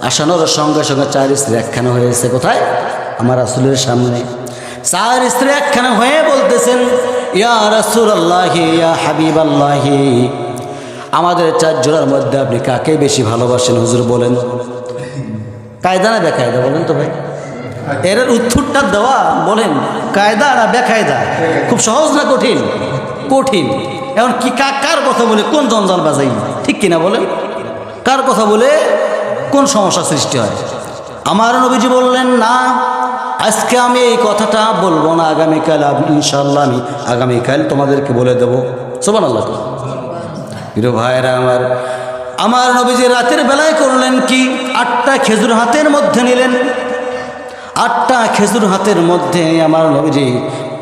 আসানোর সঙ্গে সঙ্গে 4 স্ত্রী একখানা হয়েছে। কোথায়? আমার রাসূলের সামনে 4 স্ত্রী একখানা হয়ে বলতেছেন, ইয়া রাসূলুল্লাহ, ইয়া হাবিবাল্লাহ, আমাদের 4 জোড়ার মধ্যে আপনি কাকে বেশি ভালোবাসেন হুজুর বলেন। কায়দা না বেকায়দা বলেন তো ভাই? এর উত্তরটা দেওয়া বলেন কায়দা না বেকায়দা? খুব সহজ না কঠিন? কঠিন। এখন কি কার কথা বলে কোন জঞ্জাল বাজাই, ঠিক কিনা বলেন? কার কথা বলে কোন সমস্যা সৃষ্টি হয়? আমার নবীজি বললেন, না, আজকে আমি এই কথাটা বলবো না, আগামীকাল ইনশাআল্লাহ আমি আগামীকাল তোমাদেরকে বলে দেবো। সুবহানাল্লাহ। প্রিয় ভাইরা আমার নবীজি রাতের বেলায় করলেন কি? 8টা খেজুর হাতের মধ্যে নিলেন। 8টা খেজুর হাতের মধ্যে আমার নবীজি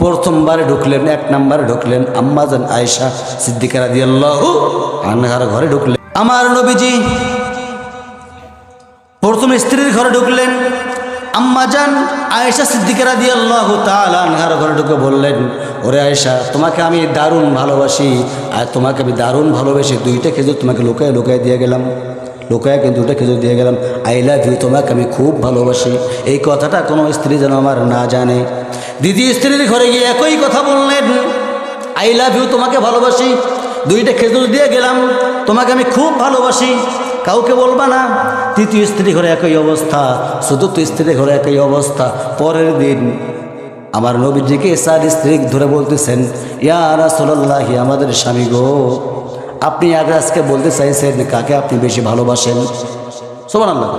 প্রথমবারে ঢুকলেন, 1 নম্বরে ঢুকলেন আম্মাজান আয়েশা সিদ্দিকা রাদিয়াল্লাহু আনহার ঘরে ঢুকলেন। আমার নবীজি প্রথম স্ত্রীর ঘরে ঢুকলেন, আম্মাজান আয়েশা সিদ্দিকা রাদিয়াল্লাহু তাআলা আনহার ঘরে ঢুকে বললেন, ওরে আয়েশা, তোমাকে আমি দারুণ ভালোবাসি, আর তোমাকে আমি দারুণ ভালোবেসে 2টা খেজুর তোমাকে লুকায় লুকায় দিয়ে গেলাম, লুকায় কিন্তু 2টা খেজুর দিয়ে গেলাম। আই লাভ ইউ, তোমাকে আমি খুব ভালোবাসি। এই কথাটা কোনো স্ত্রী যেন আমার না জানে। দ্বিতীয় স্ত্রীর ঘরে গিয়ে একই কথা বললেন, আই লাভ ইউ, তোমাকে ভালোবাসি, 2টা খেজুর দিয়ে গেলাম, তোমাকে আমি খুব ভালোবাসি, কাউকে বলবা না। তৃতীয় স্ত্রী ঘরে একই অবস্থা, চতুর্থ স্ত্রী ঘরে একই অবস্থা। পরের দিন আমার নবীজিকে 4 স্ত্রী ধরে বলতেছেন, ইয়া রাসূলুল্লাহ, আমাদের স্বামী গো, আপনি আগে আজকে বলতে চাইছেন কাকে আপনি বেশি ভালোবাসেন। সুবহানাল্লাহ।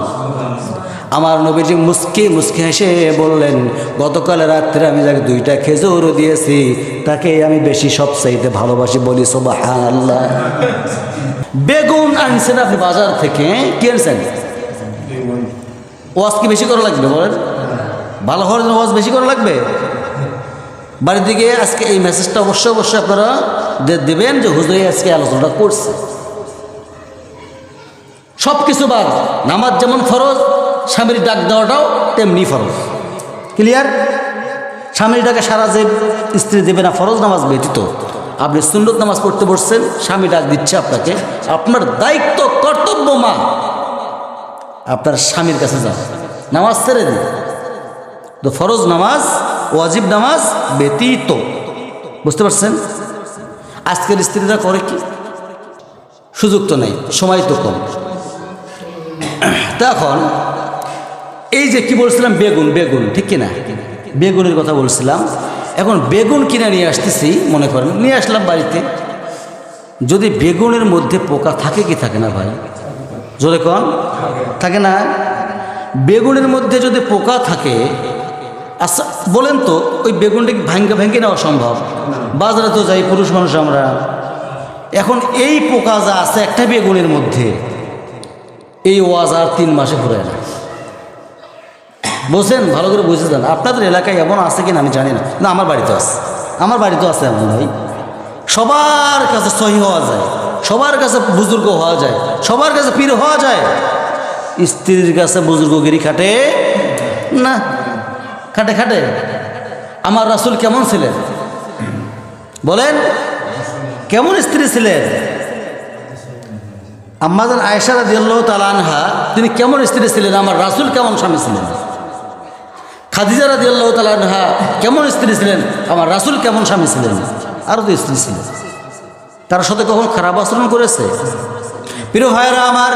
আমার নবীজি মুস্কি মুস্কি হেসে বললেন, গতকাল রাত্রে আমি যাকে 2টা খেজুর দিয়েছি তাকে আমি বেশি সবচাইতে ভালোবাসি। বলি সুবহানাল্লাহ। বেগুন আনছেন আপনি বাজার থেকে, কি আনছেন? ওয়াজ কি বেশি করা লাগবে বলেন? ভালো হওয়ার জন্য ওয়াজ বেশি করা লাগবে? বাড়ির দিকে আজকে এই মেসেজটা অবশ্যই অবশ্যই আপনারা দেবেন যে হুজুর আজকে আলোচনাটা করছে। সব কিছু বাদ, নামাজ যেমন ফরজ, স্বামীর ডাক দেওয়াটাও তেমনি ফরজ। ক্লিয়ার? স্বামীর ডাকে সারা যে স্ত্রী দেবে না, ফরজ নামাজ ব্যতীত। আপনি সুন্নত নামাজ পড়তে বসছেন, স্বামী ডাক দিচ্ছে আপনাকে, আপনার দায়িত্ব কর্তব্য মা আপনার স্বামীর কাছে যান, নামাজ ছেড়ে দিন। তো ফরজ নামাজ, ওয়াজিব নামাজ ব্যতীত। বুঝতে পারছেন? আজকের স্ত্রীরা করে কি? সুযোগ তো নেই, সময় তো কম। তখন এই যে কি বলছিলাম, বেগুন, বেগুন ঠিক কিনা? বেগুনের কথা বলছিলাম। এখন বেগুন কিনে নিয়ে আসতেছি, মনে করেন নিয়ে আসলাম বাড়িতে। যদি বেগুনের মধ্যে পোকা থাকে কি থাকে না ভাই? জোরে কন, থাকে না? বেগুনের মধ্যে যদি পোকা থাকে, আচ্ছা বলেন তো ওই বেগুনটাকে ভেঙে নেওয়া সম্ভব? বাজারে তো যাই পুরুষ মানুষ আমরা। এখন এই পোকা যা আছে একটা বেগুনের মধ্যে, এই ওয়াজ আর 3 মাসে ফুরায় না। বুঝছেন? ভালো করে বুঝে যান। আপনাদের এলাকায় এমন আছে কিনা আমি জানি না, না আমার বাড়িতে আছে, আমার বাড়িতেও আছে এমন ভাই। সবার কাছে সহি হওয়া যায়, সবার কাছে বুজুর্গ হওয়া যায়, সবার কাছে পীর হওয়া যায়, স্ত্রীর কাছে বুজুর্গগিরি খাটে না। খাটে খাটে। আমার রাসূল কেমন ছিলেন বলেন? কেমন স্ত্রী ছিলেন? আম্মাজান আয়েশা রাদিয়াল্লাহু তাআলা আনহা তিনি কেমন স্ত্রী ছিলেন? আমার রাসূল কেমন স্বামী ছিলেন? খাদিজা রাদিয়াল্লাহু তাআলা আনহা কেমন স্ত্রী ছিলেন? আমার রাসূল কেমন স্বামী ছিলেন? আরও তো স্ত্রী ছিলেন, তার সাথে কখন খারাপ আচরণ করেছে? প্রিয় ভাইয়েরা আমার,